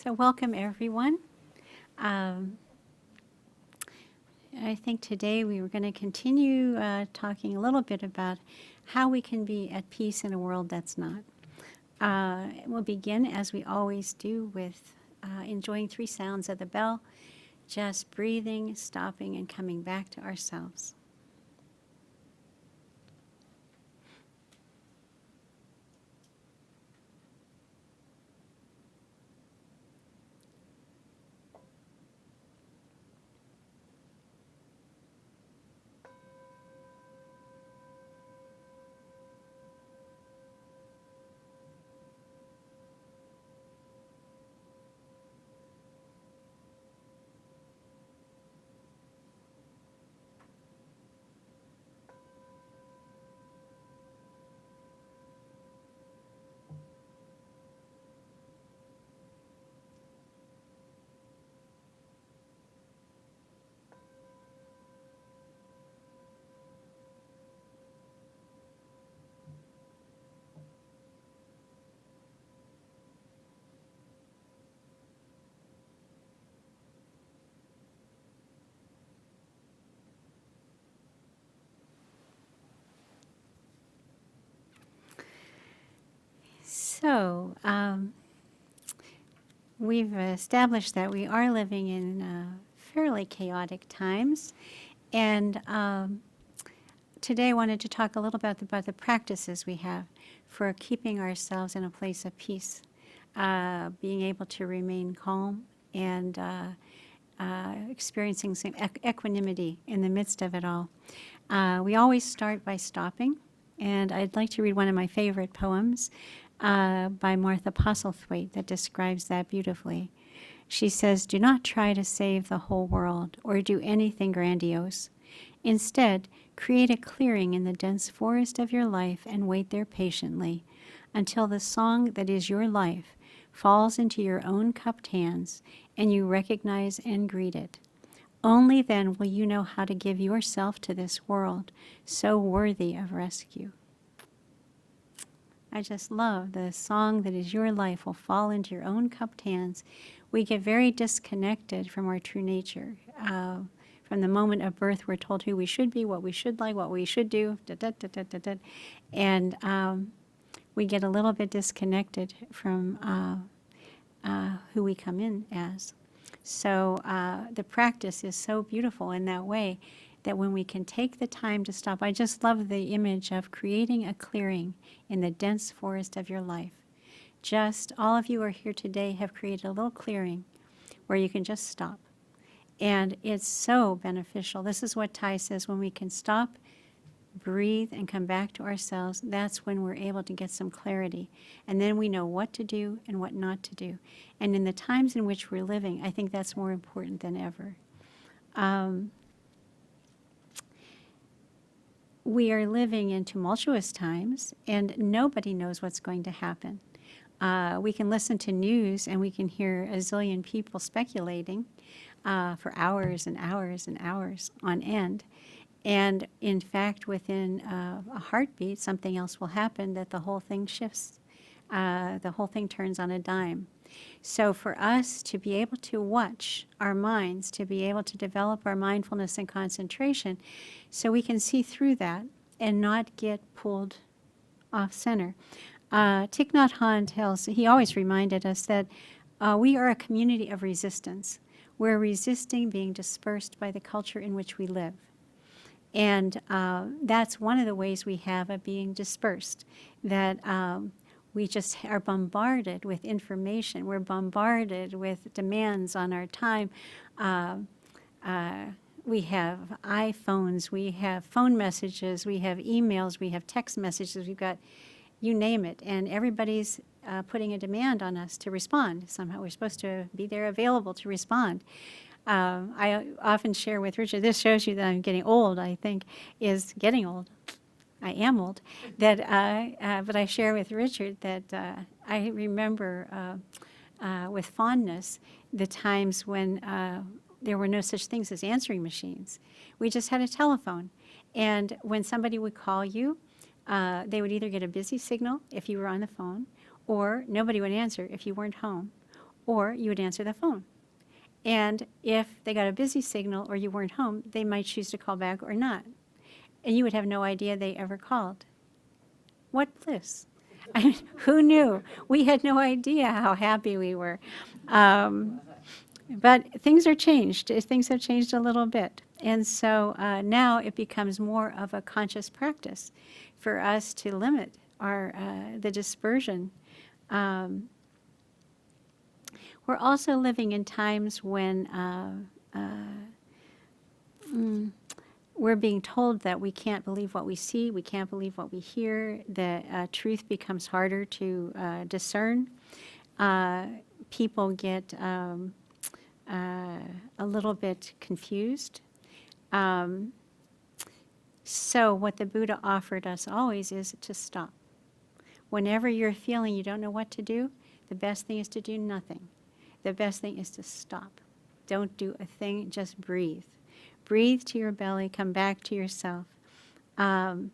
So welcome everyone. Um, I think today we were going to continue talking a little bit about how we can be at peace in a world that's not. We'll begin, as we always do, with enjoying 3 sounds of the bell, just breathing, stopping, and coming back to ourselves. So, we've established that we are living in fairly chaotic times, and today I wanted to talk a little bit about the practices we have for keeping ourselves in a place of peace, being able to remain calm and experiencing some equanimity in the midst of it all. We always start by stopping, and I'd like to read one of my favorite poems by Martha Postlethwaite that describes that beautifully. She says, "Do not try to save the whole world or do anything grandiose. Instead, create a clearing in the dense forest of your life and wait there patiently until the song that is your life falls into your own cupped hands and you recognize and greet it. Only then will you know how to give yourself to this world so worthy of rescue." I just love the song that is your life will fall into your own cupped hands. We get very disconnected from our true nature. From the moment of birth, we're told who we should be, what we should like, what we should do, and we get a little bit disconnected from who we come in as. So the practice is so beautiful in that way, that when we can take the time to stop, I just love the image of creating a clearing in the dense forest of your life. Just all of you who are here today have created a little clearing where you can just stop. And it's so beneficial. This is what Ty says, when we can stop, breathe, and come back to ourselves, that's when we're able to get some clarity. And then we know what to do and what not to do. And in the times in which we're living, I think that's more important than ever. We are living in tumultuous times, and nobody knows what's going to happen. We can listen to news, and we can hear a zillion people speculating for hours and hours and hours on end. And in fact, within a heartbeat, something else will happen that the whole thing shifts. The whole thing turns on a dime. So for us to be able to watch our minds, to be able to develop our mindfulness and concentration, so we can see through that and not get pulled off center. Thich Nhat Hanh he always reminded us that we are a community of resistance. We're resisting being dispersed by the culture in which we live. And that's one of the ways we have of being dispersed, that we just are bombarded with information. We're bombarded with demands on our time. We have iPhones, we have phone messages, we have emails, we have text messages, we've got you name it. And everybody's putting a demand on us to respond. Somehow we're supposed to be there available to respond. I often share with Richard, this shows you that I'm getting old, I think, is getting old. I am old, that, but I share with Richard that I remember with fondness the times when there were no such things as answering machines. We just had a telephone. And when somebody would call you, they would either get a busy signal if you were on the phone, or nobody would answer if you weren't home, or you would answer the phone. And if they got a busy signal or you weren't home, they might choose to call back or not. And you would have no idea they ever called. What bliss. I mean, who knew? We had no idea how happy we were. But things are changed. Things have changed a little bit. And so now it becomes more of a conscious practice for us to limit the dispersion. We're also living in times when we're being told that we can't believe what we see, we can't believe what we hear, that truth becomes harder to discern. People get a little bit confused. So what the Buddha offered us always is to stop. Whenever you're feeling you don't know what to do, the best thing is to do nothing. The best thing is to stop. Don't do a thing, just breathe. Breathe to your belly, come back to yourself. Milton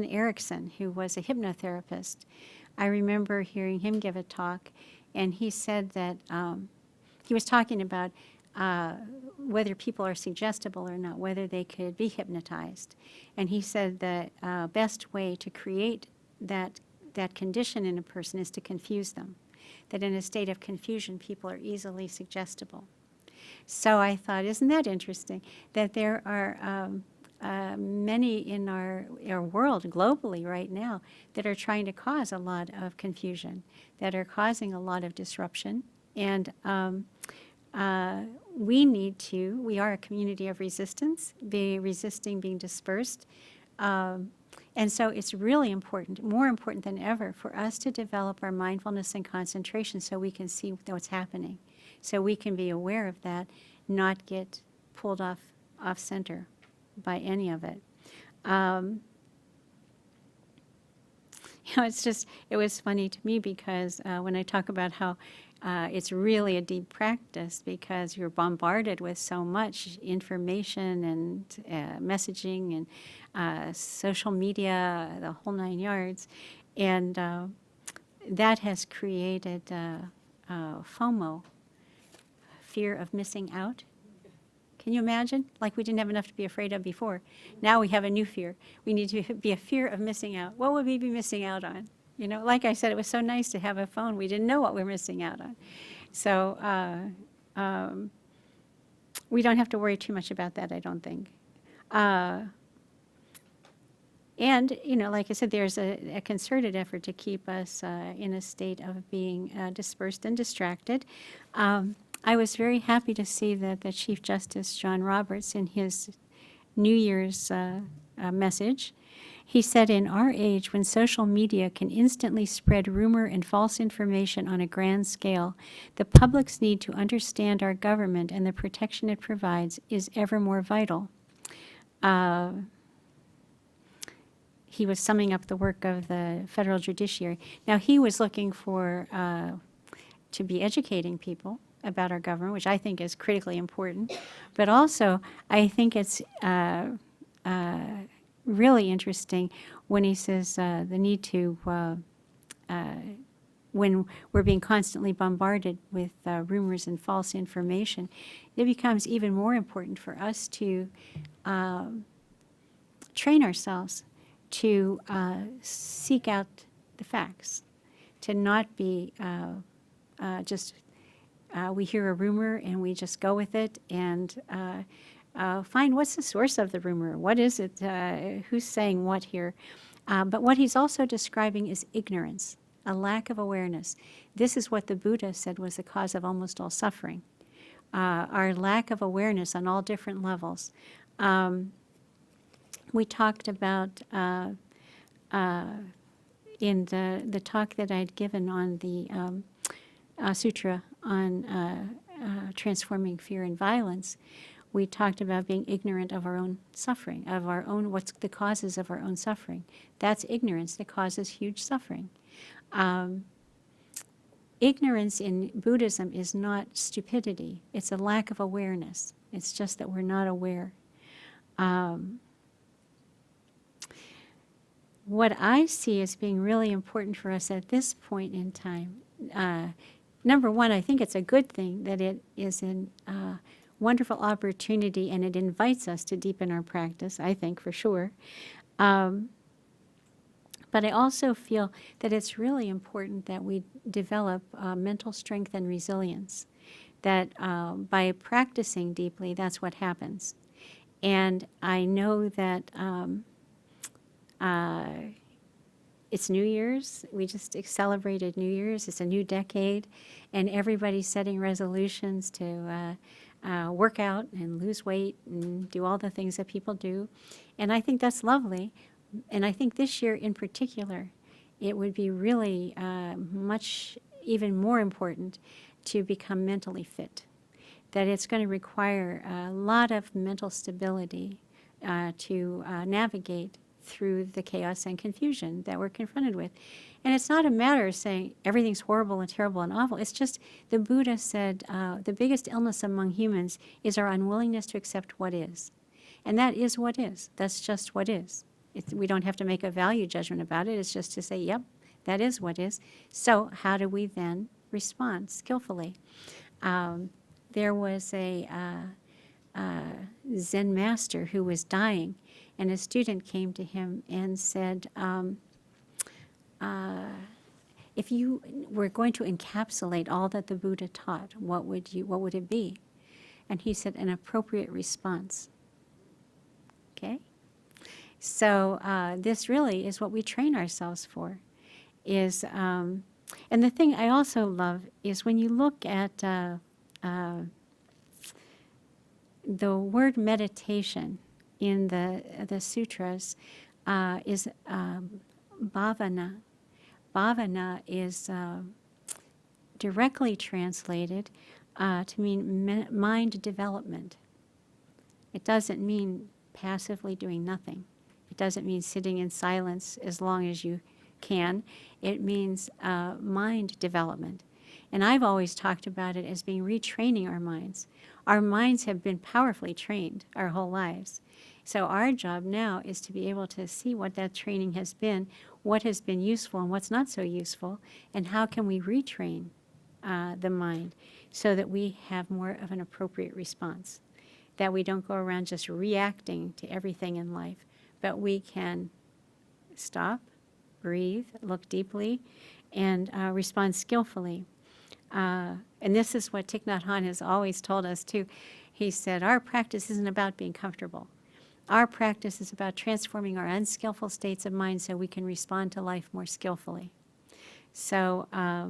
Erickson, who was a hypnotherapist, I remember hearing him give a talk, and he said that he was talking about whether people are suggestible or not, whether they could be hypnotized. And he said the best way to create that condition in a person is to confuse them, that in a state of confusion, people are easily suggestible. So I thought, isn't that interesting, that there are many in our world globally right now that are trying to cause a lot of confusion, that are causing a lot of disruption. And we are a community of resistance, resisting being dispersed. And so it's really important, more important than ever, for us to develop our mindfulness and concentration so we can see what's happening, so we can be aware of that, not get pulled off center by any of it. It was funny to me because when I talk about how it's really a deep practice because you're bombarded with so much information and messaging and social media, the whole 9 yards. And that has created FOMO, fear of missing out. Can you imagine? Like we didn't have enough to be afraid of before. Now we have a new fear. We need to be a fear of missing out. What would we be missing out on? You know, like I said, it was so nice to have a phone. We didn't know what we were missing out on. So we don't have to worry too much about that, I don't think. And, you know, like I said, there's a concerted effort to keep us in a state of being dispersed and distracted. I was very happy to see that the Chief Justice John Roberts, in his New Year's message, he said, in our age when social media can instantly spread rumor and false information on a grand scale, the public's need to understand our government and the protection it provides is ever more vital. He was summing up the work of the federal judiciary. Now, he was looking for to be educating people about our government, which I think is critically important. But also, I think it's really interesting when he says the need to, when we're being constantly bombarded with rumors and false information, it becomes even more important for us to train ourselves to seek out the facts, to not be just we hear a rumor and we just go with it and find what's the source of the rumor, what is it, who's saying what here. But what he's also describing is ignorance, a lack of awareness. This is what the Buddha said was the cause of almost all suffering, our lack of awareness on all different levels. We talked about in the talk that I'd given on the sutra on transforming fear and violence, we talked about being ignorant of our own suffering, of our own, what's the causes of our own suffering. That's ignorance that causes huge suffering. Ignorance in Buddhism is not stupidity. It's a lack of awareness. It's just that we're not aware. what I see as being really important for us at this point in time, number one, I think it's a good thing that it is a wonderful opportunity and it invites us to deepen our practice, I think, for sure. But I also feel that it's really important that we develop mental strength and resilience, that by practicing deeply, that's what happens. And I know that it's New Year's. We just celebrated New Year's. It's a new decade, and everybody's setting resolutions to work out and lose weight and do all the things that people do. And I think that's lovely. And I think this year in particular, it would be really much even more important to become mentally fit. That it's going to require a lot of mental stability to navigate through the chaos and confusion that we're confronted with. And it's not a matter of saying everything's horrible and terrible and awful. It's just the Buddha said the biggest illness among humans is our unwillingness to accept what is. And that is what is. That's just what is. We don't have to make a value judgment about it. It's just to say, yep, that is what is. So how do we then respond skillfully? There was a Zen master who was dying, and a student came to him and said, if you were going to encapsulate all that the Buddha taught, what would it be? And he said, an appropriate response. Okay? So this really is what we train ourselves for. And the thing I also love is when you look at the word meditation in the sutras is bhavana. Bhavana is directly translated to mean mind development. It doesn't mean passively doing nothing. It doesn't mean sitting in silence as long as you can. It means mind development. And I've always talked about it as being retraining our minds. Our minds have been powerfully trained our whole lives. So our job now is to be able to see what that training has been, what has been useful and what's not so useful, and how can we retrain the mind so that we have more of an appropriate response, that we don't go around just reacting to everything in life, but we can stop, breathe, look deeply, and respond skillfully. And this is what Thich Nhat Hanh has always told us, too. He said, our practice isn't about being comfortable. Our practice is about transforming our unskillful states of mind so we can respond to life more skillfully. So a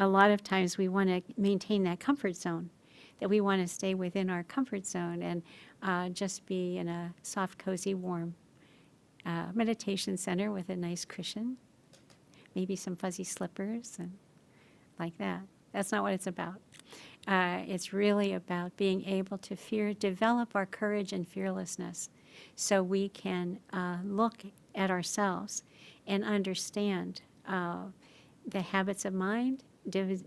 lot of times we want to maintain that comfort zone, that we want to stay within our comfort zone and just be in a soft, cozy, warm meditation center with a nice cushion, maybe some fuzzy slippers and like that. That's not what it's about. It's really about being able to develop our courage and fearlessness so we can look at ourselves and understand the habits of mind,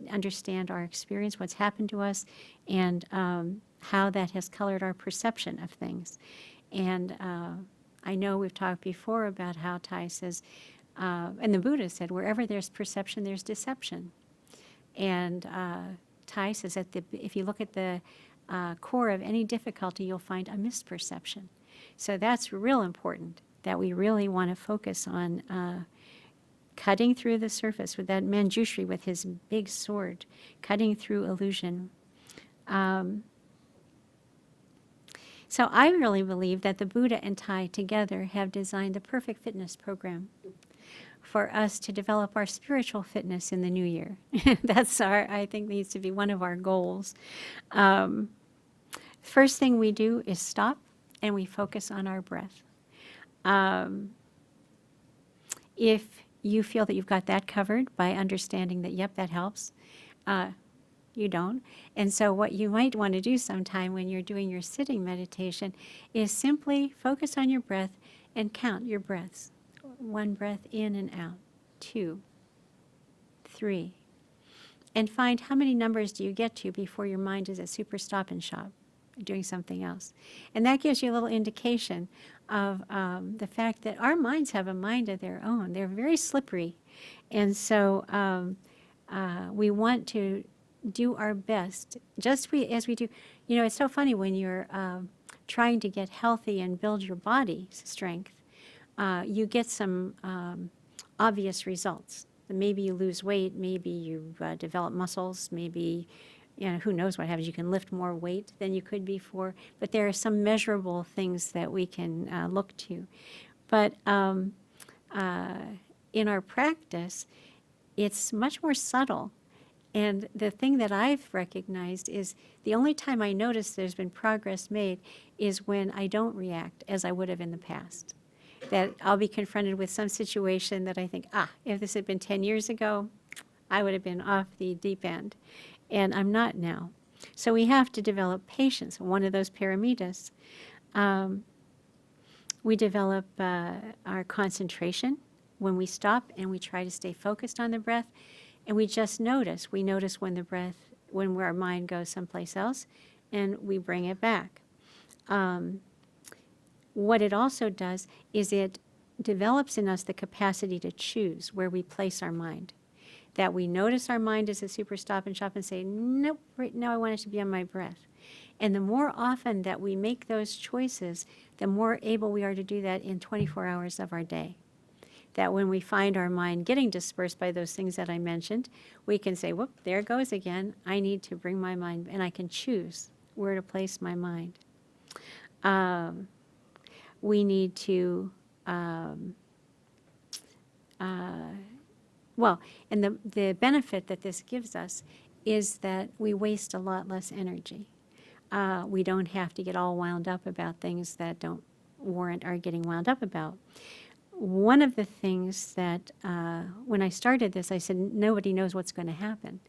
understand our experience, what's happened to us, and how that has colored our perception of things. And I know we've talked before about how Thai says, and the Buddha said, wherever there's perception, there's deception. And Thai says that if you look at the core of any difficulty, you'll find a misperception. So that's real important, that we really want to focus on cutting through the surface with that Manjushri with his big sword, cutting through illusion. So I really believe that the Buddha and Thai together have designed the perfect fitness program for us to develop our spiritual fitness in the new year. That's I think needs to be one of our goals. First thing we do is stop and we focus on our breath. If you feel that you've got that covered by understanding that, yep, that helps, you don't. And so what you might want to do sometime when you're doing your sitting meditation is simply focus on your breath and count your breaths. 1 breath in and out, 2, 3. And find how many numbers do you get to before your mind is at super stop and shop. doing something else. And that gives you a little indication of the fact that our minds have a mind of their own. They're very slippery. And so we want to do our best, just as we do. You know, it's so funny when you're trying to get healthy and build your body strength, you get some obvious results. Maybe you lose weight, maybe you develop muscles, maybe, you know, who knows what happens. You can lift more weight than you could before, but there are some measurable things that we can look to. But in our practice, it's much more subtle. And the thing that I've recognized is the only time I notice there's been progress made is when I don't react as I would have in the past. That I'll be confronted with some situation that I think, if this had been 10 years ago, I would have been off the deep end. And I'm not now. So we have to develop patience. One of those paramitas. We develop our concentration when we stop and we try to stay focused on the breath. And we just notice. We notice when when our mind goes someplace else, and we bring it back. What it also does is it develops in us the capacity to choose where we place our mind. That we notice our mind as a super stop and shop and say, nope, right now I want it to be on my breath. And the more often that we make those choices, the more able we are to do that in 24 hours of our day. That when we find our mind getting dispersed by those things that I mentioned, we can say, whoop, there it goes again. I need to bring my mind, and I can choose where to place my mind. We need to, and the benefit that this gives us is that we waste a lot less energy. We don't have to get all wound up about things that don't warrant our getting wound up about. One of the things that, when I started this, I said, nobody knows what's going to happen.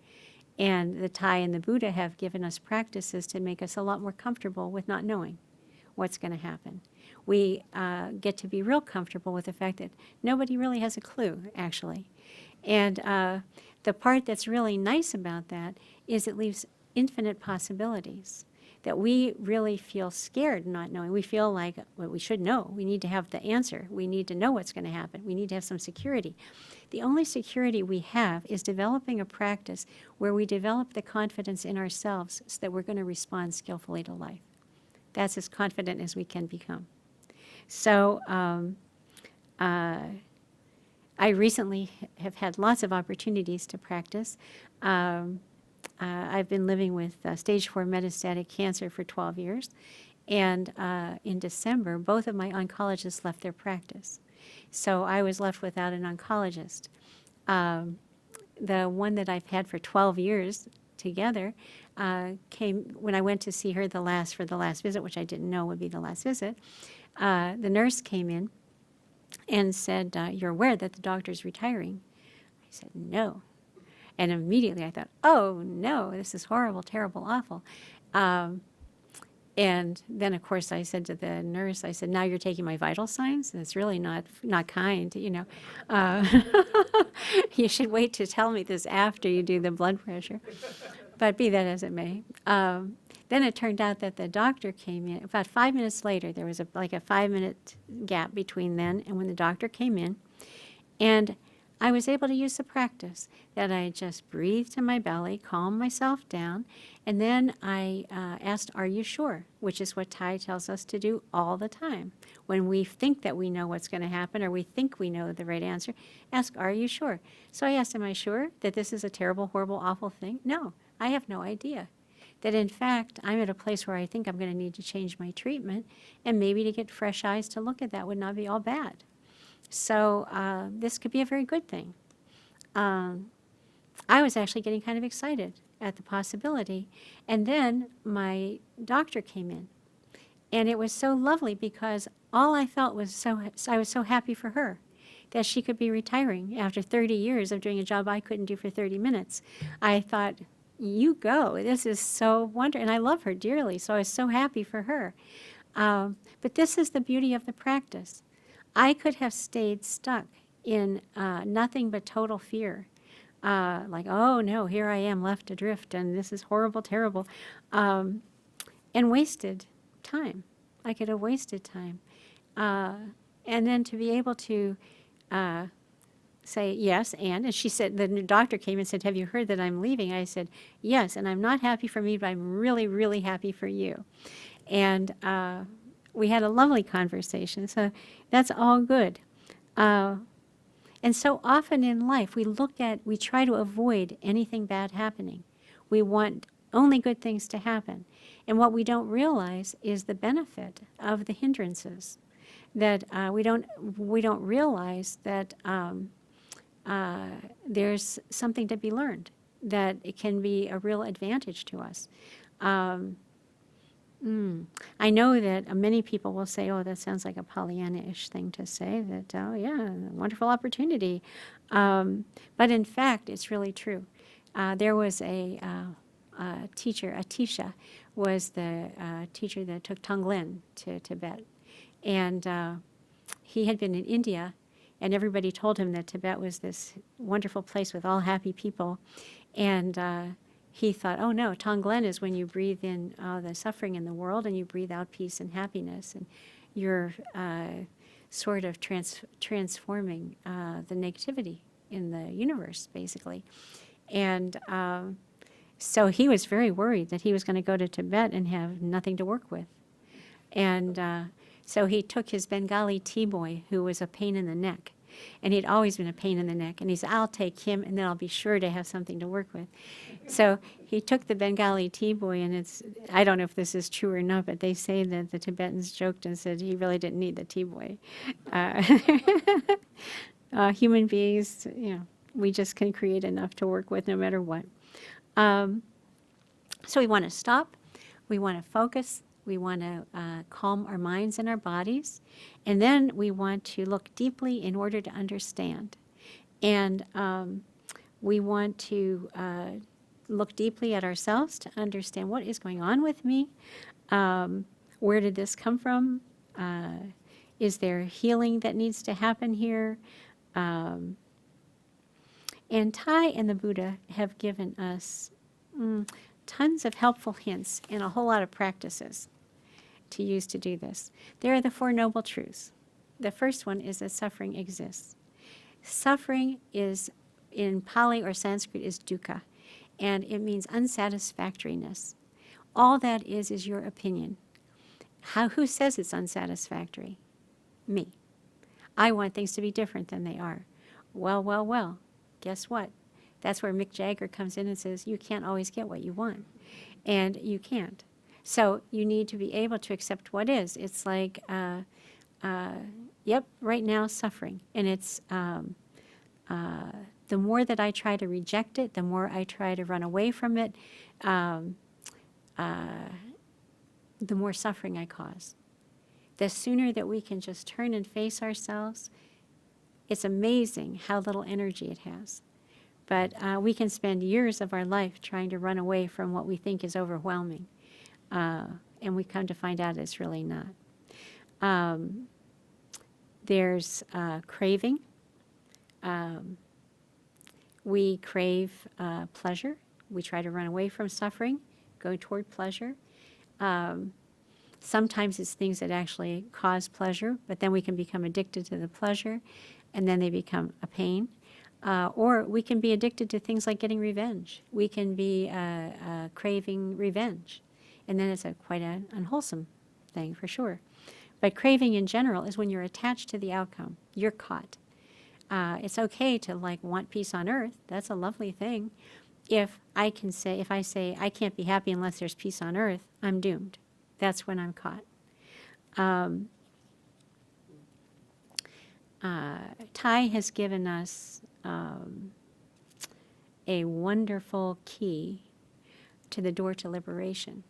And the Thai and the Buddha have given us practices to make us a lot more comfortable with not knowing what's going to happen. We get to be real comfortable with the fact that nobody really has a clue, actually. And the part that's really nice about that is it leaves infinite possibilities. That we really feel scared not knowing. We feel like, well, we should know. We need to have the answer. We need to know what's going to happen. We need to have some security. The only security we have is developing a practice where we develop the confidence in ourselves so that we're going to respond skillfully to life. That's as confident as we can become. So I recently have had lots of opportunities to practice. I've been living with stage 4 metastatic cancer for 12 years. And in December, both of my oncologists left their practice. So I was left without an oncologist. The one that I've had for 12 years together came when I went to see her for the last visit, which I didn't know would be the last visit. The nurse came in and said, "You're aware that the doctor's retiring?" I said, "No." And immediately I thought, oh, no, this is horrible, terrible, awful. And then, of course, I said to the nurse, I said, now you're taking my vital signs? And it's really not kind, you know. You should wait to tell me this after you do the blood pressure. But be that as it may. Then it turned out that the doctor came in. About 5 minutes later, there was a 5-minute gap between then and when the doctor came in. And I was able to use the practice that I just breathed in my belly, calmed myself down, and then I asked, are you sure? Which is what Thai tells us to do all the time. When we think that we know what's going to happen or we think we know the right answer, ask, are you sure? So I asked, am I sure that this is a terrible, horrible, awful thing? No, I have no idea. That in fact, I'm at a place where I think I'm going to need to change my treatment, and maybe to get fresh eyes to look at that would not be all bad. So this could be a very good thing. I was actually getting kind of excited at the possibility. And then my doctor came in. And it was so lovely because all I felt was I was so happy for her that she could be retiring after 30 years of doing a job I couldn't do for 30 minutes. I thought, you go. This is so wonderful. And I love her dearly, so I was so happy for her. But this is the beauty of the practice. I could have stayed stuck in nothing but total fear. Like, oh no, here I am left adrift and this is horrible, terrible. And and wasted time. I could have wasted time. And then to be able to say yes, and she said, the doctor came and said, have you heard that I'm leaving? I said, yes, and I'm not happy for me, but I'm really, really happy for you. And we had a lovely conversation, so that's all good. And so often in life, we try to avoid anything bad happening. We want only good things to happen. And what we don't realize is the benefit of the hindrances. That we don't realize that there's something to be learned, that it can be a real advantage to us. I know that many people will say, oh, that sounds like a Pollyanna-ish thing to say, that, oh, yeah, wonderful opportunity. But in fact, it's really true. There was a teacher, Atisha, was the teacher that took Tonglen to Tibet. And he had been in India, and everybody told him that Tibet was this wonderful place with all happy people. And he thought, oh no, Tonglen is when you breathe in the suffering in the world and you breathe out peace and happiness, and you're sort of transforming the negativity in the universe, basically. And so he was very worried that he was going to go to Tibet and have nothing to work with. And so he took his Bengali tea boy, who was a pain in the neck. And he'd always been a pain in the neck. And he said, I'll take him, and then I'll be sure to have something to work with. So he took the Bengali tea boy, and I don't know if this is true or not, but they say that the Tibetans joked and said he really didn't need the tea boy. Human beings, we just can create enough to work with no matter what. So we want to stop. We want to focus. We want to calm our minds and our bodies. And then we want to look deeply in order to understand. And we want to look deeply at ourselves to understand what is going on with me. Where did this come from? Is there healing that needs to happen here? And Thai and the Buddha have given us tons of helpful hints and a whole lot of practices to use to do this. There are the Four Noble Truths. The first one is that suffering exists. Suffering is, in Pali or Sanskrit, is dukkha, and it means unsatisfactoriness. All that is your opinion. Who says it's unsatisfactory? Me. I want things to be different than they are. Well, guess what? That's where Mick Jagger comes in and says, you can't always get what you want. And you can't. So you need to be able to accept what is. It's like, yep, right now suffering. And it's the more that I try to reject it, the more I try to run away from it, the more suffering I cause. The sooner that we can just turn and face ourselves, it's amazing how little energy it has. But we can spend years of our life trying to run away from what we think is overwhelming. And we come to find out it's really not. There's craving. We crave pleasure. We try to run away from suffering, go toward pleasure. Sometimes it's things that actually cause pleasure, but then we can become addicted to the pleasure, and then they become a pain. Or we can be addicted to things like getting revenge. We can be craving revenge. And then it's quite an unwholesome thing, for sure. But craving in general is when you're attached to the outcome. You're caught. It's okay to want peace on earth. That's a lovely thing. If I say I can't be happy unless there's peace on earth, I'm doomed. That's when I'm caught. Thai has given us a wonderful key to the door to liberation.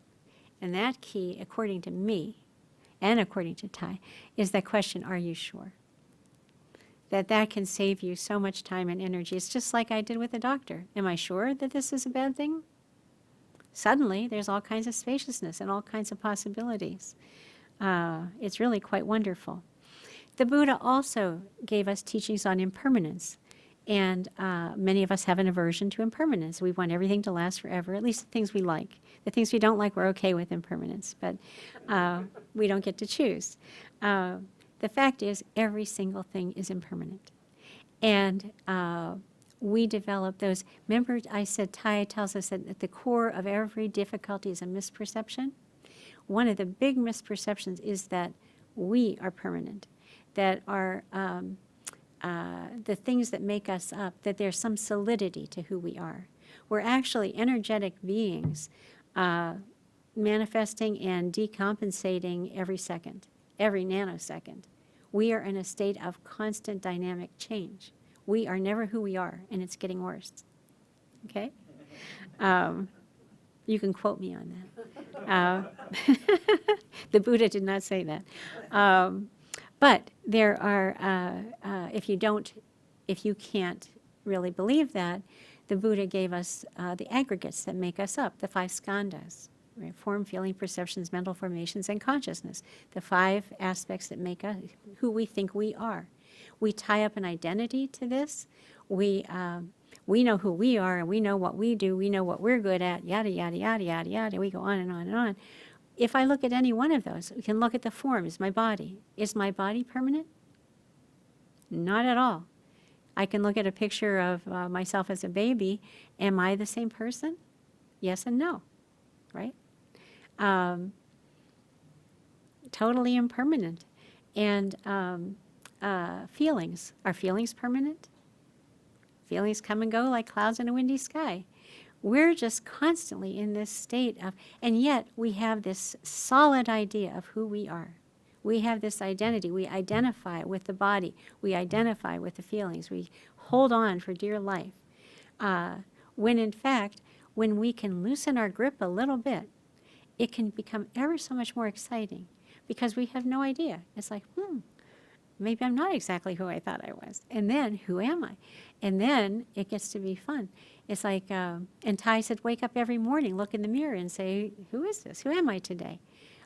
And that key, according to me, and according to Thai, is that question, are you sure? That can save you so much time and energy. It's just like I did with the doctor. Am I sure that this is a bad thing? Suddenly, there's all kinds of spaciousness and all kinds of possibilities. It's really quite wonderful. The Buddha also gave us teachings on impermanence. And many of us have an aversion to impermanence. We want everything to last forever, at least the things we like. The things we don't like, we're okay with impermanence, but we don't get to choose. The fact is, every single thing is impermanent. And we develop those. Remember, I said Tai tells us that at the core of every difficulty is a misperception. One of the big misperceptions is that we are permanent, that our the things that make us up, that there's some solidity to who we are. We're actually energetic beings manifesting and decompensating every second, every nanosecond. We are in a state of constant dynamic change. We are never who we are, and it's getting worse. Okay? You can quote me on that. The Buddha did not say that. But there are, if you can't really believe that, the Buddha gave us the aggregates that make us up, the 5 skandhas, right? Form, feeling, perceptions, mental formations, and consciousness, the 5 aspects that make us who we think we are. We tie up an identity to this. We know who we are, and we know what we do. We know what we're good at, yada, yada, yada, yada, yada. We go on and on and on. If I look at any one of those, we can look at the form. Is my body permanent? Not at all. I can look at a picture of myself as a baby. Am I the same person? Yes and no, right? Totally impermanent. And feelings. Are feelings permanent? Feelings come and go like clouds in a windy sky. We're just constantly in this state of, and yet we have this solid idea of who we are. We have this identity. We identify with the body. We identify with the feelings. We hold on for dear life. When in fact, when we can loosen our grip a little bit, it can become ever so much more exciting because we have no idea. It's like, maybe I'm not exactly who I thought I was. And then, who am I? And then it gets to be fun. It's like, and Tai said, wake up every morning, look in the mirror and say, who is this? Who am I today?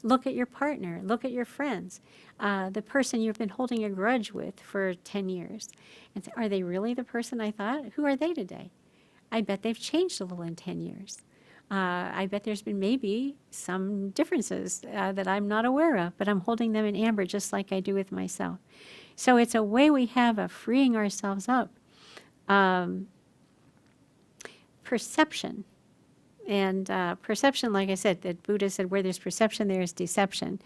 Look at your partner. Look at your friends. The person you've been holding a grudge with for 10 years. And say, are they really the person I thought? Who are they today? I bet they've changed a little in 10 years. I bet there's been maybe some differences that I'm not aware of, but I'm holding them in amber just like I do with myself. So it's a way we have of freeing ourselves up. Perception. And perception, like I said, the Buddha said, where there's perception, there is deception.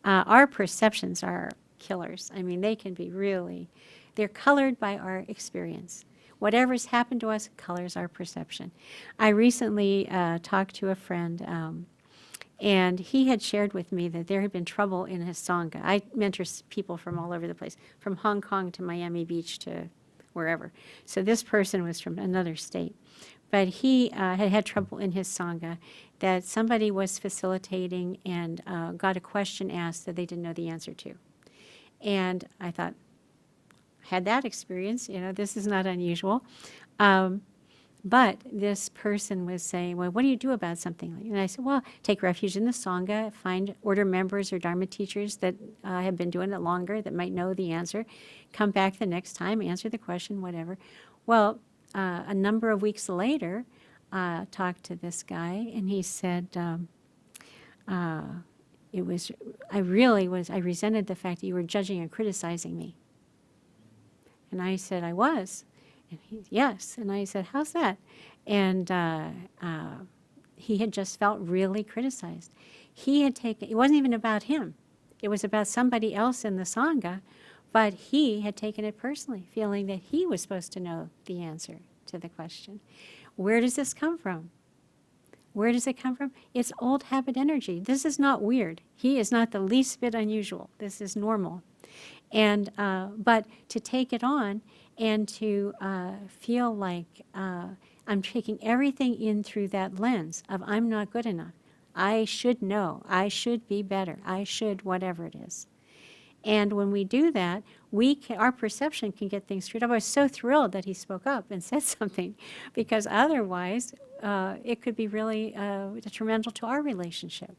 Our perceptions are killers. I mean, they can be really, they're colored by our experience. Whatever's happened to us colors our perception. I recently talked to a friend, and he had shared with me that there had been trouble in his Sangha. I mentor people from all over the place, from Hong Kong to Miami Beach to wherever. So this person was from another state. But he had trouble in his Sangha, that somebody was facilitating and got a question asked that they didn't know the answer to. And I thought, had that experience, this is not unusual. But this person was saying, well, what do you do about something like that? And I said, well, take refuge in the Sangha, find order members or Dharma teachers that have been doing it longer, that might know the answer, come back the next time, answer the question, whatever. Well, a number of weeks later, talked to this guy, and he said, I resented the fact that you were judging and criticizing me. And I said, I was. And he, yes. And I said, how's that? And he had just felt really criticized. It wasn't even about him. It was about somebody else in the Sangha, but he had taken it personally, feeling that he was supposed to know the answer to the question. Where does this come from? Where does it come from? It's old habit energy. This is not weird. He is not the least bit unusual. This is normal. And but to take it on and to feel like I'm taking everything in through that lens of I'm not good enough. I should know. I should be better. I should whatever it is. And when we do that, our perception can get things screwed up. I was so thrilled that he spoke up and said something, because otherwise it could be really detrimental to our relationship.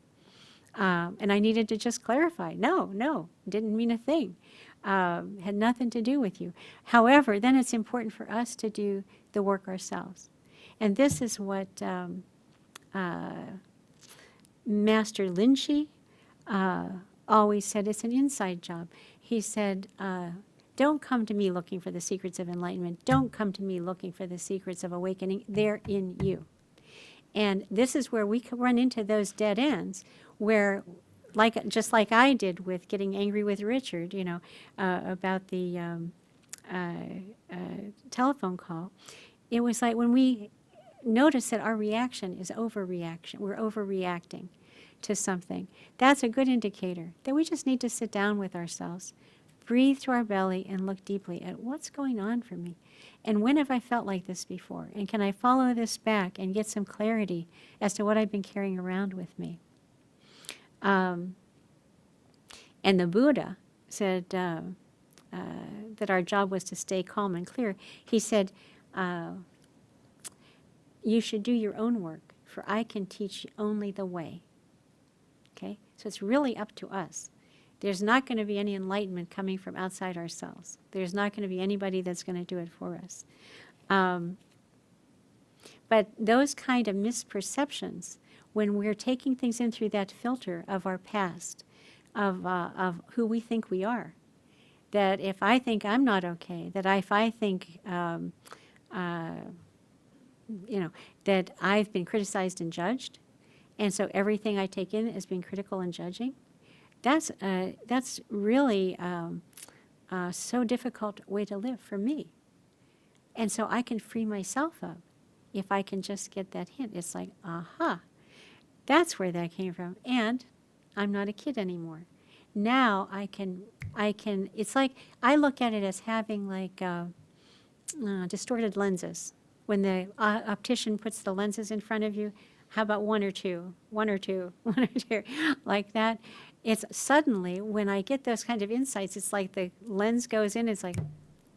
And I needed to just clarify, no, didn't mean a thing. Had nothing to do with you. However, then it's important for us to do the work ourselves. And this is what Master Linchi always said, it's an inside job. He said, don't come to me looking for the secrets of enlightenment. Don't come to me looking for the secrets of awakening. They're in you. And this is where we can run into those dead ends where, just like I did with getting angry with Richard, about the telephone call. It was like when we notice that our reaction is overreaction, we're overreacting to something, that's a good indicator that we just need to sit down with ourselves, breathe through our belly, and look deeply at what's going on for me. And when have I felt like this before? And can I follow this back and get some clarity as to what I've been carrying around with me? And the Buddha said that our job was to stay calm and clear. He said, you should do your own work, for I can teach you only the way. Okay? So it's really up to us. There's not going to be any enlightenment coming from outside ourselves. There's not going to be anybody that's going to do it for us. But those kind of misperceptions, when we're taking things in through that filter of our past, of who we think we are, that if I think I'm not okay, that if I think, that I've been criticized and judged, and so everything I take in is being critical and judging, that's really so difficult way to live for me. And so I can free myself up if I can just get that hint. It's like, aha, that's where that came from. And I'm not a kid anymore. Now I can, it's like, I look at it as having like distorted lenses. When the optician puts the lenses in front of you, how about one or two, like that? It's suddenly, when I get those kind of insights, it's like the lens goes in, it's like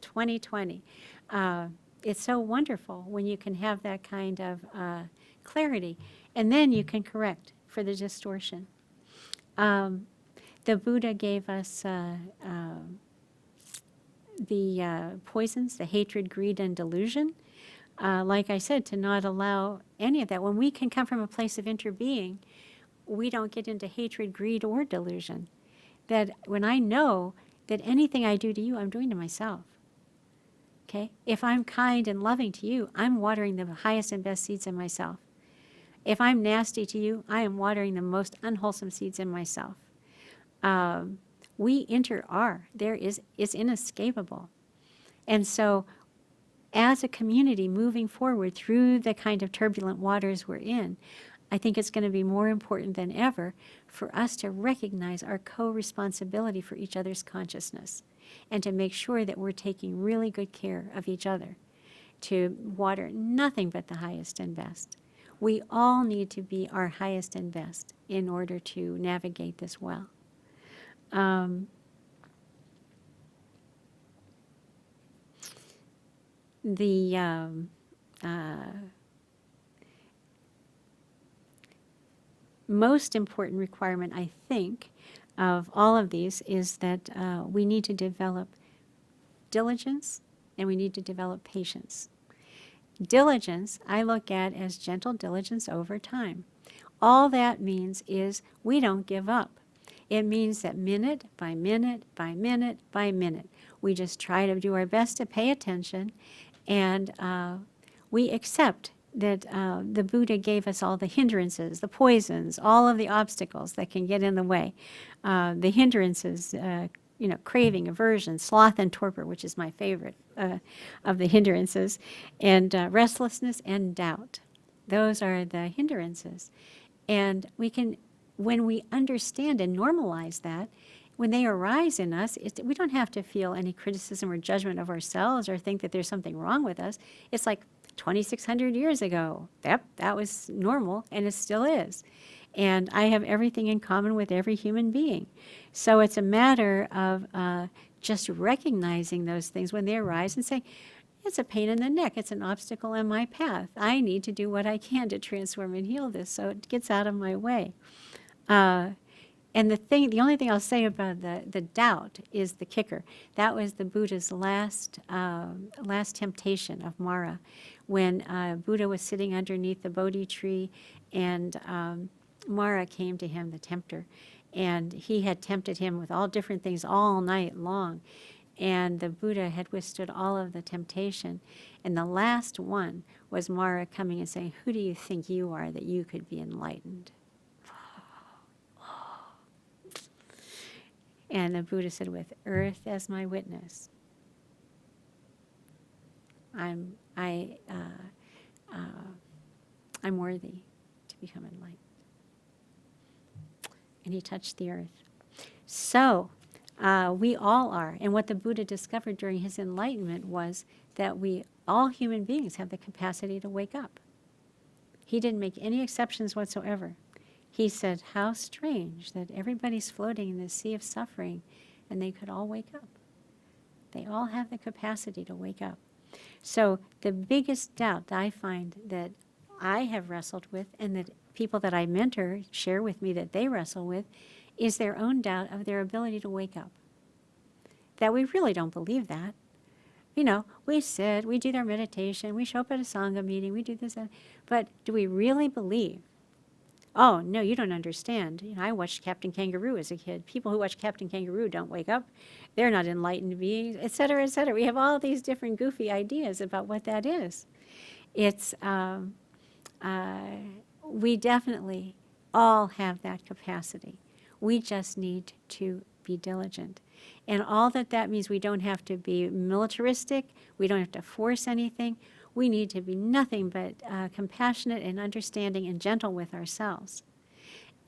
20/20. It's so wonderful when you can have that kind of clarity. And then you can correct for the distortion. The Buddha gave us the poisons, the hatred, greed, and delusion. Like I said, to not allow any of that. When we can come from a place of interbeing, we don't get into hatred, greed, or delusion. That when I know that anything I do to you, I'm doing to myself. Okay? If I'm kind and loving to you, I'm watering the highest and best seeds in myself. If I'm nasty to you, I am watering the most unwholesome seeds in myself. We are. It's inescapable. And so as a community moving forward through the kind of turbulent waters we're in, I think it's going to be more important than ever for us to recognize our co-responsibility for each other's consciousness and to make sure that we're taking really good care of each other, to water nothing but the highest and best. We all need to be our highest and best in order to navigate this well. Most important requirement, I think, of all of these is that we need to develop diligence and we need to develop patience. Diligence, I look at as gentle diligence over time. All that means is we don't give up. It means that minute by minute by minute by minute, we just try to do our best to pay attention, and we accept that the Buddha gave us all the hindrances, the poisons, all of the obstacles that can get in the way. The hindrances, craving, aversion, sloth, and torpor, which is my favorite of the hindrances, and restlessness and doubt. Those are the hindrances. And we can, when we understand and normalize that, when they arise in us, we don't have to feel any criticism or judgment of ourselves or think that there's something wrong with us. It's like 2,600 years ago. That was normal, and it still is. And I have everything in common with every human being. So it's a matter of just recognizing those things when they arise and saying, it's a pain in the neck. It's an obstacle in my path. I need to do what I can to transform and heal this so it gets out of my way. And the only thing I'll say about the doubt is the kicker. That was the Buddha's last temptation of Mara, when Buddha was sitting underneath the Bodhi tree, and Mara came to him, the tempter, and he had tempted him with all different things all night long. And the Buddha had withstood all of the temptation. And the last one was Mara coming and saying, "Who do you think you are that you could be enlightened?" And the Buddha said, "With earth as my witness, I'm worthy to become enlightened." And he touched the earth. So we all are. And what the Buddha discovered during his enlightenment was that all human beings have the capacity to wake up. He didn't make any exceptions whatsoever. He said, how strange that everybody's floating in this sea of suffering and they could all wake up. They all have the capacity to wake up. So the biggest doubt that I find that I have wrestled with, and that people that I mentor share with me that they wrestle with, is their own doubt of their ability to wake up. That we really don't believe that. You know, we sit, we do our meditation, we show up at a Sangha meeting, we do this, that, but do we really believe? Oh, no, you don't understand. You know, I watched Captain Kangaroo as a kid. People who watch Captain Kangaroo don't wake up. They're not enlightened beings, et cetera, et cetera. We have all these different goofy ideas about what that is. It's, we definitely all have that capacity. We just need to be diligent. And all that means, we don't have to be militaristic. We don't have to force anything. We need to be nothing but compassionate and understanding and gentle with ourselves.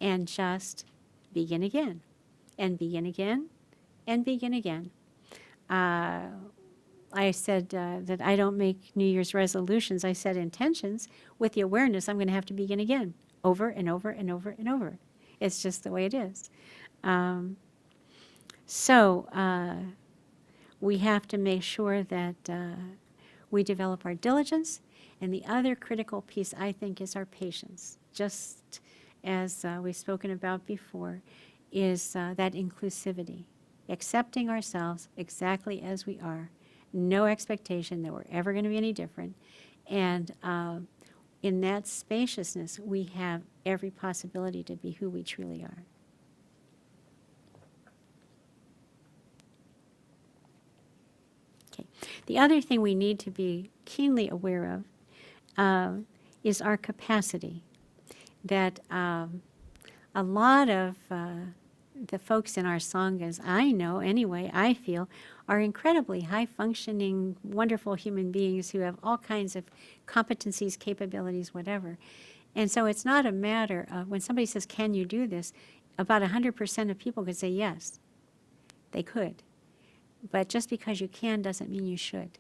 And just begin again, and begin again, and begin again. I said that I don't make New Year's resolutions. I set intentions with the awareness I'm going to have to begin again, over and over and over and over. It's just the way it is. So we have to make sure that we develop our diligence. And the other critical piece, I think, is our patience. Just as we've spoken about before, is that inclusivity. Accepting ourselves exactly as we are. No expectation that we're ever going to be any different. And in that spaciousness, we have every possibility to be who we truly are. Okay. The other thing we need to be keenly aware of is our capacity. That a lot of the folks in our sanghas, I know anyway, I feel, are incredibly high-functioning, wonderful human beings who have all kinds of competencies, capabilities, whatever. And so it's not a matter of, when somebody says, can you do this, about 100% of people could say yes, they could. But just because you can doesn't mean you should.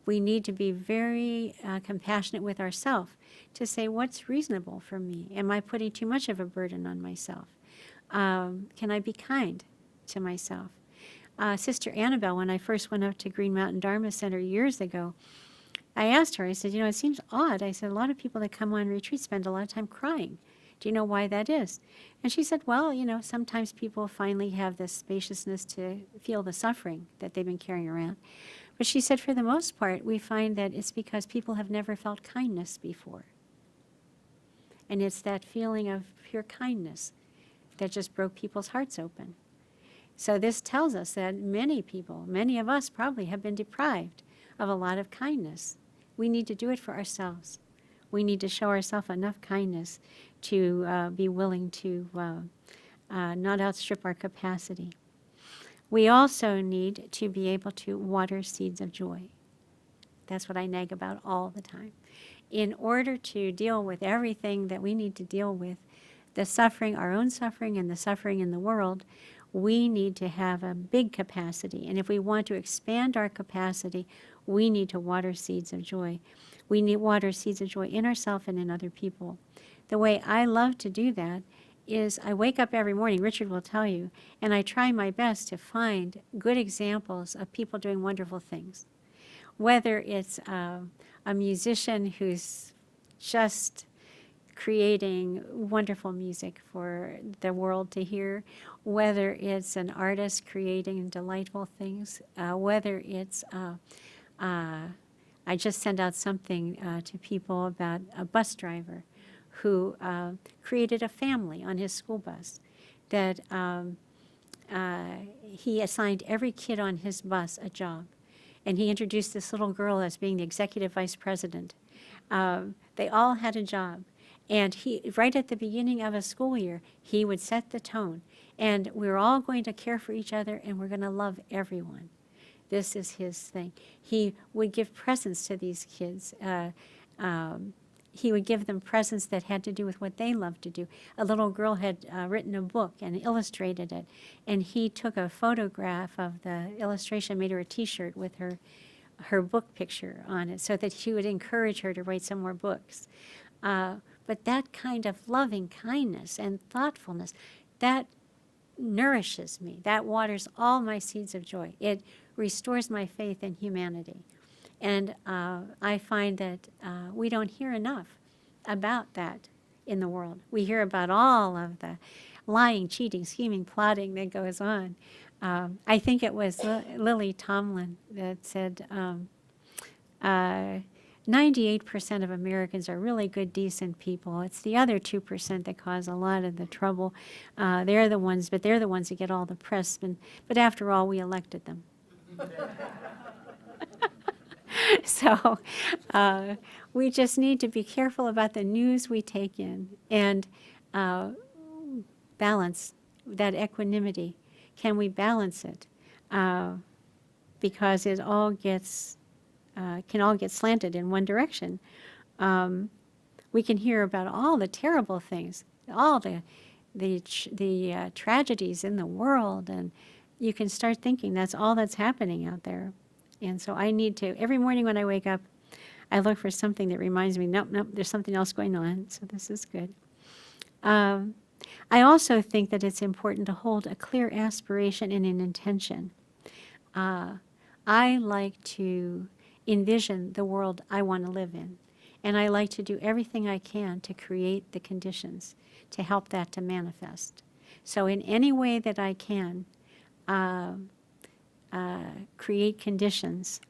We need to be very compassionate with ourselves to say, what's reasonable for me? Am I putting too much of a burden on myself? Can I be kind to myself? Sister Annabelle, when I first went up to Green Mountain Dharma Center years ago, I asked her, I said, it seems odd. I said, a lot of people that come on retreat spend a lot of time crying. Do you know why that is? And she said, well, sometimes people finally have this spaciousness to feel the suffering that they've been carrying around. But she said, for the most part, we find that it's because people have never felt kindness before. And it's that feeling of pure kindness that just broke people's hearts open. So this tells us that many people, many of us probably, have been deprived of a lot of kindness. We need to do it for ourselves. We need to show ourselves enough kindness to be willing to not outstrip our capacity. We also need to be able to water seeds of joy. That's what I nag about all the time. In order to deal with everything that we need to deal with, the suffering, our own suffering, and the suffering in the world, we need to have a big capacity. And if we want to expand our capacity, we need to water seeds of joy. We need water seeds of joy in ourselves and in other people. The way I love to do that is I wake up every morning, Richard will tell you, and I try my best to find good examples of people doing wonderful things. Whether it's a musician who's just creating wonderful music for the world to hear, whether it's an artist creating delightful things, whether it's I just sent out something to people about a bus driver who created a family on his school bus that he assigned every kid on his bus a job. And he introduced this little girl as being the executive vice president. They all had a job. And he, right at the beginning of a school year, he would set the tone. And we're all going to care for each other, and we're going to love everyone. This is his thing. He would give presents to these kids. He would give them presents that had to do with what they loved to do. A little girl had written a book and illustrated it, and he took a photograph of the illustration, made her a T-shirt with her book picture on it, so that he would encourage her to write some more books. But that kind of loving kindness and thoughtfulness, that nourishes me. That waters all my seeds of joy. It restores my faith in humanity. And I find that we don't hear enough about that in the world. We hear about all of the lying, cheating, scheming, plotting that goes on. I think it was Lily Tomlin that said 98% of Americans are really good, decent people. It's the other 2% that cause a lot of the trouble. They're the ones that get all the press. But after all, we elected them. So we just need to be careful about the news we take in and balance that equanimity. Can we balance it? Because it all gets can all get slanted in one direction. We can hear about all the terrible things, all the tragedies in the world, and you can start thinking that's all that's happening out there. And so I need to, every morning when I wake up, I look for something that reminds me, nope, there's something else going on, so this is good. I also think that it's important to hold a clear aspiration and an intention. I like to envision the world I want to live in, and I like to do everything I can to create the conditions to help that to manifest. So in any way that I can, create conditions.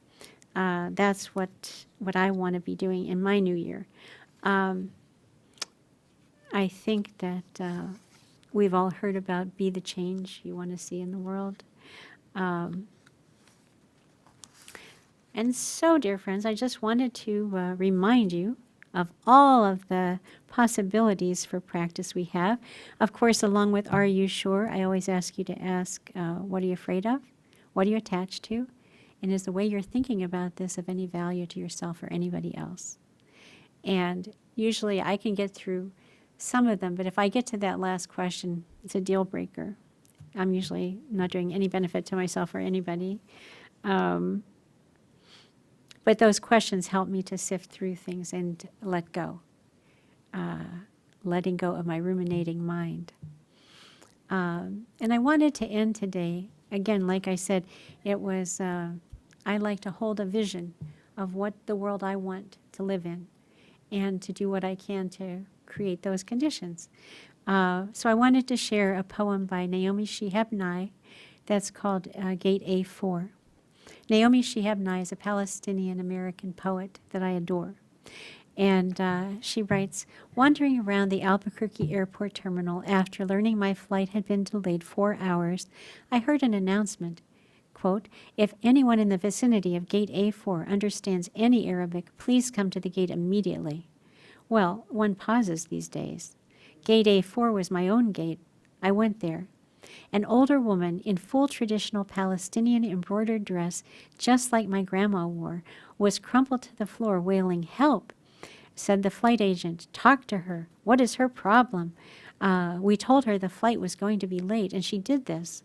That's what I want to be doing in my new year. I think that we've all heard about be the change you want to see in the world. And so, dear friends, I just wanted to remind you of all of the possibilities for practice we have. Of course, along with Are You Sure? I always ask you to ask, what are you afraid of? What are you attached to? And is the way you're thinking about this of any value to yourself or anybody else? And usually I can get through some of them, but if I get to that last question, it's a deal breaker. I'm usually not doing any benefit to myself or anybody. But those questions help me to sift through things and let go. Letting go of my ruminating mind. And I wanted to end today, again, like I said, it was, I like to hold a vision of what the world I want to live in and to do what I can to create those conditions. So I wanted to share a poem by Naomi Shihab Nye that's called Gate A4. Naomi Shihab Nye is a Palestinian-American poet that I adore. And she writes, wandering around the Albuquerque airport terminal after learning my flight had been delayed 4 hours, I heard an announcement, quote, if anyone in the vicinity of Gate A4 understands any Arabic, please come to the gate immediately. Well, one pauses these days. Gate A4 was my own gate. I went there. An older woman in full traditional Palestinian embroidered dress, just like my grandma wore, was crumpled to the floor wailing, help. Said the flight agent, talk to her. What is her problem? We told her the flight was going to be late, and she did this.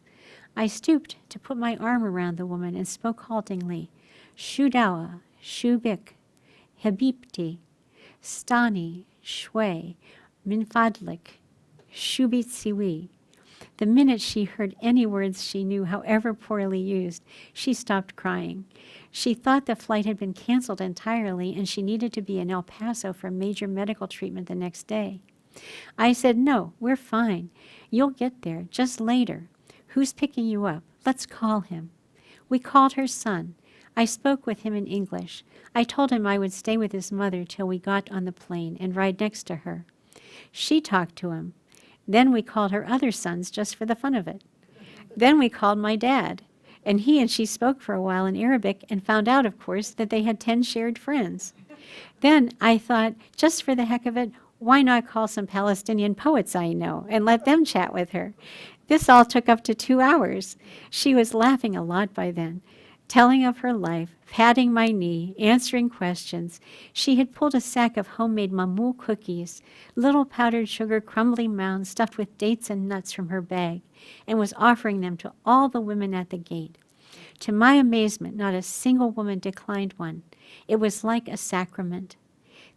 I stooped to put my arm around the woman and spoke haltingly, Shudawa, Shubik, Habibti, Stani, Shwe, Min Fadlik, Shubit Siwi. The minute she heard any words she knew, however poorly used, she stopped crying. She thought the flight had been canceled entirely and she needed to be in El Paso for major medical treatment the next day. I said, "No, we're fine. You'll get there, just later. Who's picking you up? Let's call him." We called her son. I spoke with him in English. I told him I would stay with his mother till we got on the plane and ride next to her. She talked to him. Then we called her other sons just for the fun of it. Then we called my dad, and he and she spoke for a while in Arabic and found out, of course, that they had 10 shared friends. Then I thought, just for the heck of it, why not call some Palestinian poets I know and let them chat with her? This all took up to 2 hours. She was laughing a lot by then, telling of her life, patting my knee, answering questions. She had pulled a sack of homemade mamul cookies, little powdered sugar crumbly mounds stuffed with dates and nuts from her bag, and was offering them to all the women at the gate. To my amazement, not a single woman declined one. It was like a sacrament.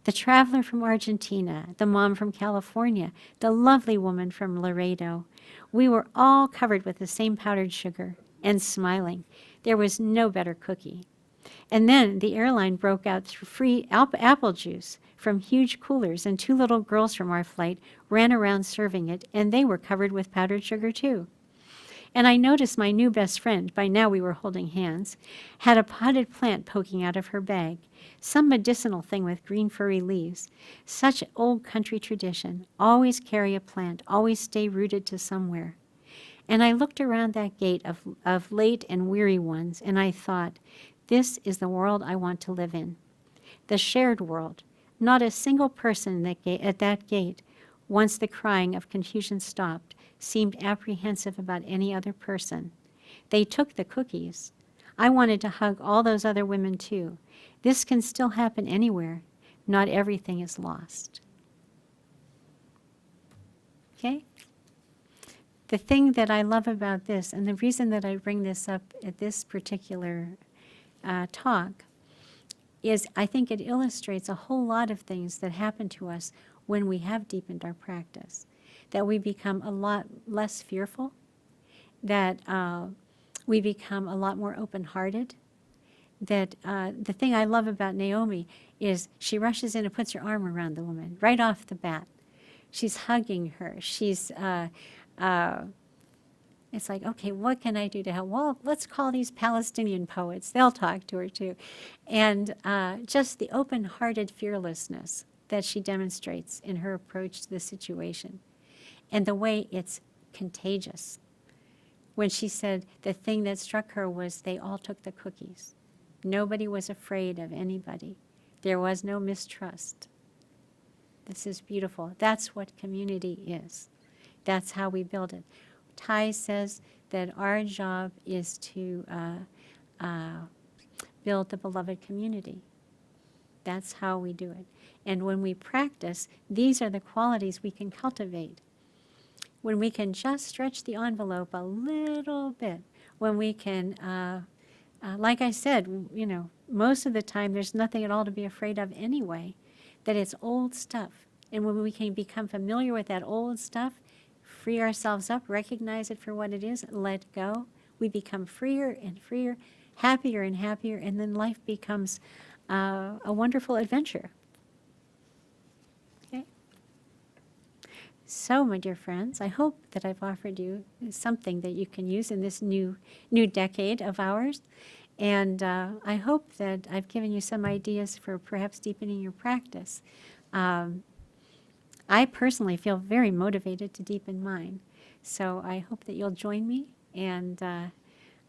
The traveler from Argentina, the mom from California, the lovely woman from Laredo. We were all covered with the same powdered sugar and smiling. There was no better cookie. And then the airline broke out through free apple juice from huge coolers, and 2 little girls from our flight ran around serving it, and they were covered with powdered sugar too. And I noticed my new best friend, by now we were holding hands, had a potted plant poking out of her bag, some medicinal thing with green furry leaves. Such old country tradition. Always carry a plant, always stay rooted to somewhere. And I looked around that gate of late and weary ones, and I thought, this is the world I want to live in. The shared world. Not a single person at that gate, once the crying of confusion stopped, seemed apprehensive about any other person. They took the cookies. I wanted to hug all those other women too. This can still happen anywhere. Not everything is lost. Okay? The thing that I love about this, and the reason that I bring this up at this particular talk, is I think it illustrates a whole lot of things that happen to us when we have deepened our practice. That we become a lot less fearful, that we become a lot more open-hearted, that the thing I love about Naomi is she rushes in and puts her arm around the woman right off the bat. She's hugging her. She's, it's like, okay, what can I do to help? Well, let's call these Palestinian poets. They'll talk to her too. And just the open-hearted fearlessness that she demonstrates in her approach to the situation. And the way it's contagious. When she said the thing that struck her was they all took the cookies. Nobody was afraid of anybody. There was no mistrust. This is beautiful. That's what community is. That's how we build it. Ty says that our job is to build the beloved community. That's how we do it. And when we practice, these are the qualities we can cultivate. When we can just stretch the envelope a little bit, when we can, like I said, you know, most of the time there's nothing at all to be afraid of anyway, that it's old stuff. And when we can become familiar with that old stuff, free ourselves up, recognize it for what it is, let go, we become freer and freer, happier and happier, and then life becomes a wonderful adventure. So, my dear friends, I hope that I've offered you something that you can use in this new decade of ours. And I hope that I've given you some ideas for perhaps deepening your practice. I personally feel very motivated to deepen mine. So I hope that you'll join me. And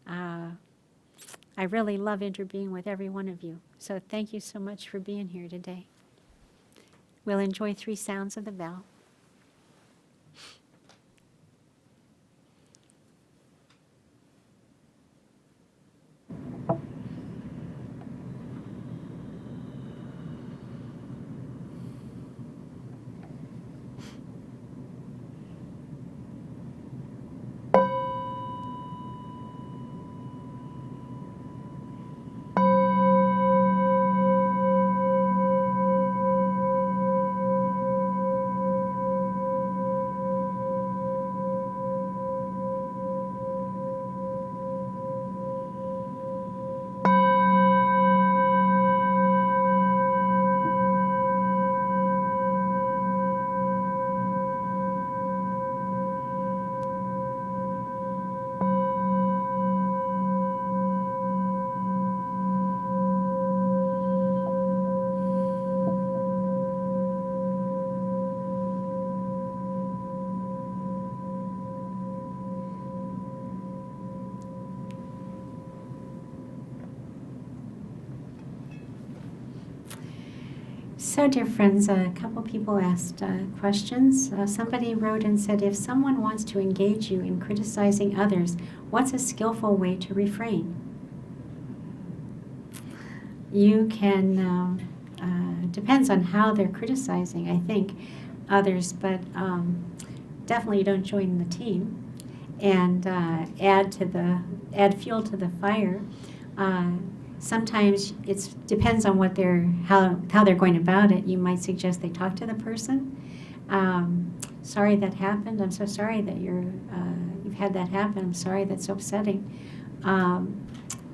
I really love interbeing with every one of you. So thank you so much for being here today. We'll enjoy 3 sounds of the bell. So, dear friends, a couple people asked questions. Somebody wrote and said, if someone wants to engage you in criticizing others, what's a skillful way to refrain? You can, depends on how they're criticizing, I think, others, but definitely you don't join the team and add fuel to the fire. Sometimes it depends on what how they're going about it. You might suggest they talk to the person. Sorry that happened. I'm so sorry that you've had that happen. I'm sorry, that's so upsetting.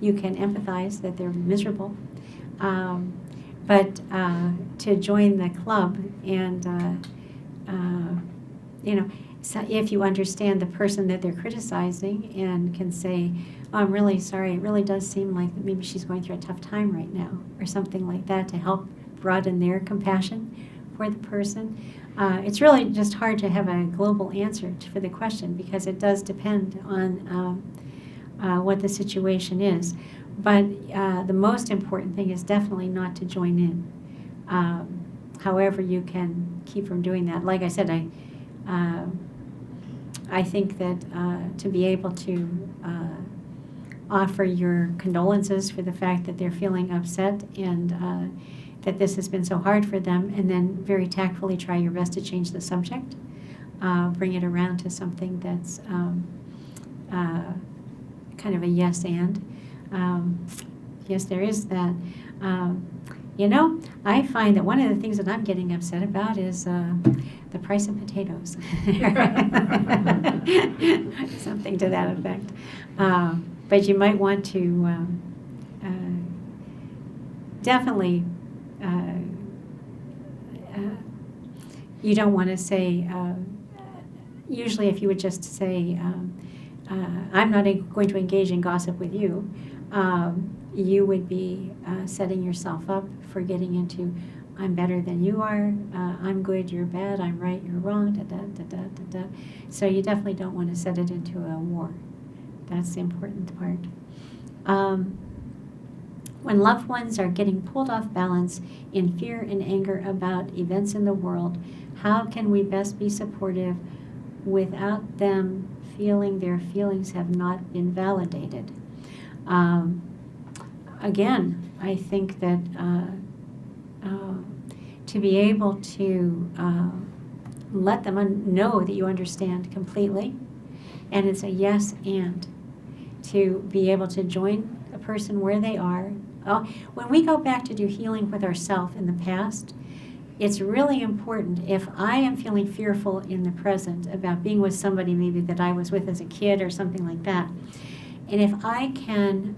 You can empathize that they're miserable. But to join the club and, so if you understand the person that they're criticizing and can say, oh, I'm really sorry, it really does seem like maybe she's going through a tough time right now, or something like that, to help broaden their compassion for the person. It's really just hard to have a global answer for the question, because it does depend on what the situation is. But the most important thing is definitely not to join in. However you can keep from doing that. Like I said, I think that to be able to offer your condolences for the fact that they're feeling upset and that this has been so hard for them, and then very tactfully try your best to change the subject, bring it around to something that's kind of a yes and. Yes, there is that. I find that one of the things that I'm getting upset about is the price of potatoes. Something to that effect. But you might want to definitely, you don't want to say, usually if you would just say, I'm not going to engage in gossip with you, you would be setting yourself up for getting into, I'm better than you are, I'm good, you're bad, I'm right, you're wrong, da-da. So you definitely don't want to set it into a war. That's the important part. When loved ones are getting pulled off balance in fear and anger about events in the world, how can we best be supportive without them feeling their feelings have not been validated? Again, I think that to be able to let them know that you understand completely, and it's a yes and, to be able to join a person where they are. When we go back to do healing with ourselves in the past, it's really important, if I am feeling fearful in the present about being with somebody maybe that I was with as a kid or something like that, and if I can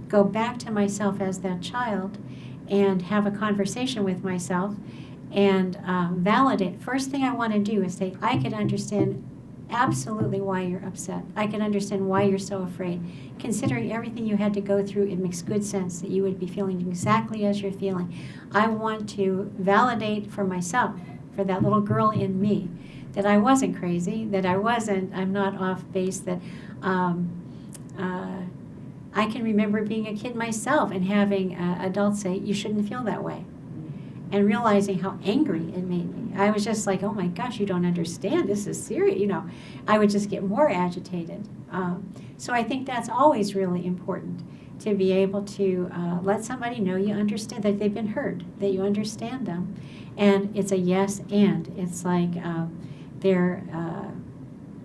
go back to myself as that child and have a conversation with myself and validate. First thing I want to do is say, I can understand absolutely why you're upset. I can understand why you're so afraid. Considering everything you had to go through, it makes good sense that you would be feeling exactly as you're feeling. I want to validate for myself, for that little girl in me, that I wasn't crazy, that I'm not off base, that I can remember being a kid myself and having adults say, you shouldn't feel that way. And realizing how angry it made me. I was just like, oh my gosh, you don't understand, this is serious. I would just get more agitated. So I think that's always really important, to be able to let somebody know you understand, that they've been heard, that you understand them. And it's a yes and. It's like they're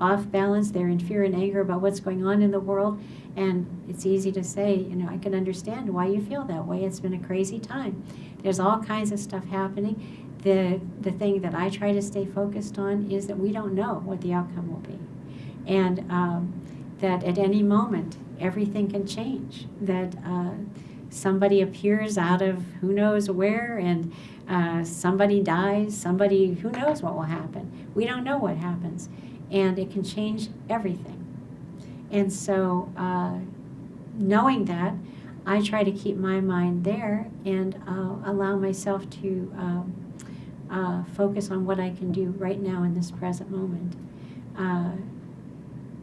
off balance, they're in fear and anger about what's going on in the world. And it's easy to say, I can understand why you feel that way. It's been a crazy time. There's all kinds of stuff happening. The thing that I try to stay focused on is that we don't know what the outcome will be. And that at any moment, everything can change. That somebody appears out of who knows where, and somebody dies, who knows what will happen. We don't know what happens. And it can change everything. And so knowing that, I try to keep my mind there and allow myself to focus on what I can do right now in this present moment.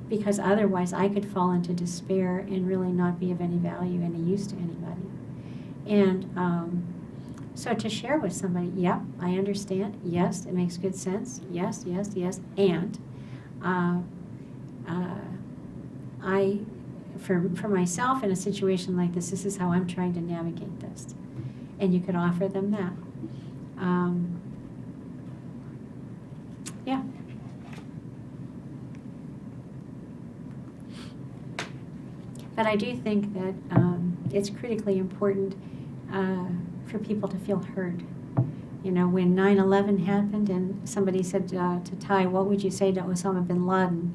Because otherwise I could fall into despair and really not be of any value, any use to anybody. And So to share with somebody, yep, I understand. Yes, it makes good sense. Yes, yes, yes. And I, for myself in a situation like this is how I'm trying to navigate this. And you could offer them that. Yeah. But I do think that it's critically important for people to feel heard. You know, when 9/11 happened and somebody said to Ty, what would you say to Osama bin Laden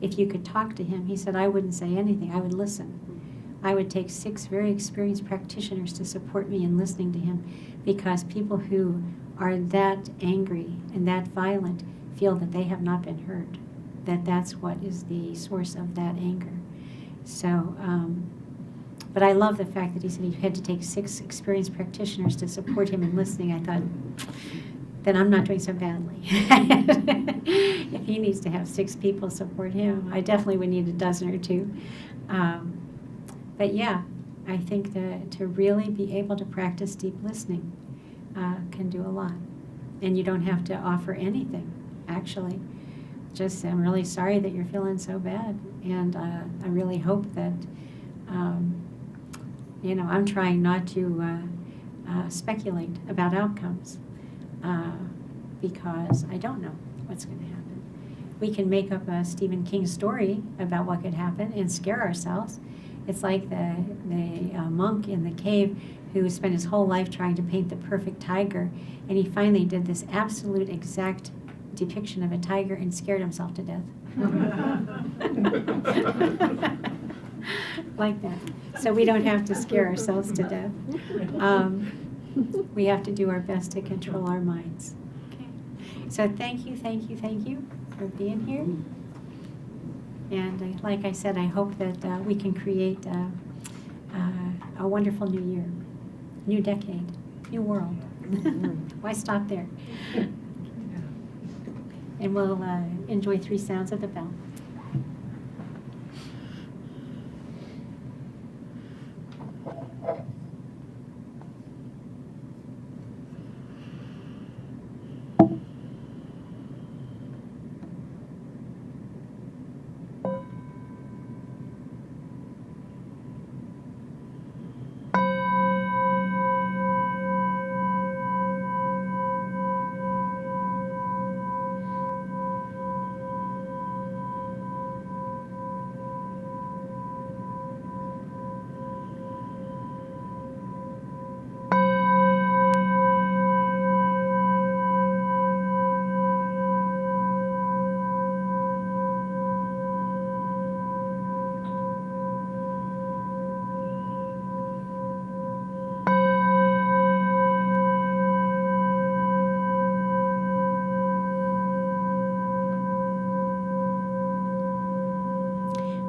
if you could talk to him? He said, I wouldn't say anything. I would listen. I would take 6 very experienced practitioners to support me in listening to him, because people who are that angry and that violent feel that they have not been heard, that that's what is the source of that anger. So, but I love the fact that he said he had to take 6 experienced practitioners to support him in listening. I thought, then I'm not doing so badly. If he needs to have 6 people support him, I definitely would need a dozen or 2. But yeah, I think that to really be able to practice deep listening can do a lot. And you don't have to offer anything, actually. Just, I'm really sorry that you're feeling so bad. And I really hope that, you know, I'm trying not to speculate about outcomes because I don't know what's going to happen. We can make up a Stephen King story about what could happen and scare ourselves. It's like the monk in the cave who spent his whole life trying to paint the perfect tiger, and he finally did this absolute exact depiction of a tiger and scared himself to death. Like that. So we don't have to scare ourselves to death. We have to do our best to control our minds. Okay. So thank you for being here. And like I said, I hope that we can create a wonderful new year, new decade, new world. Why stop there? And we'll enjoy 3 sounds of the bell.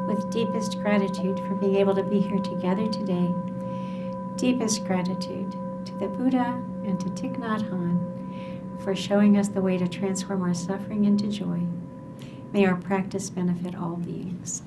With deepest gratitude for being able to be here together today. Deepest gratitude to the Buddha and to Thich Nhat Hanh for showing us the way to transform our suffering into joy. May our practice benefit all beings.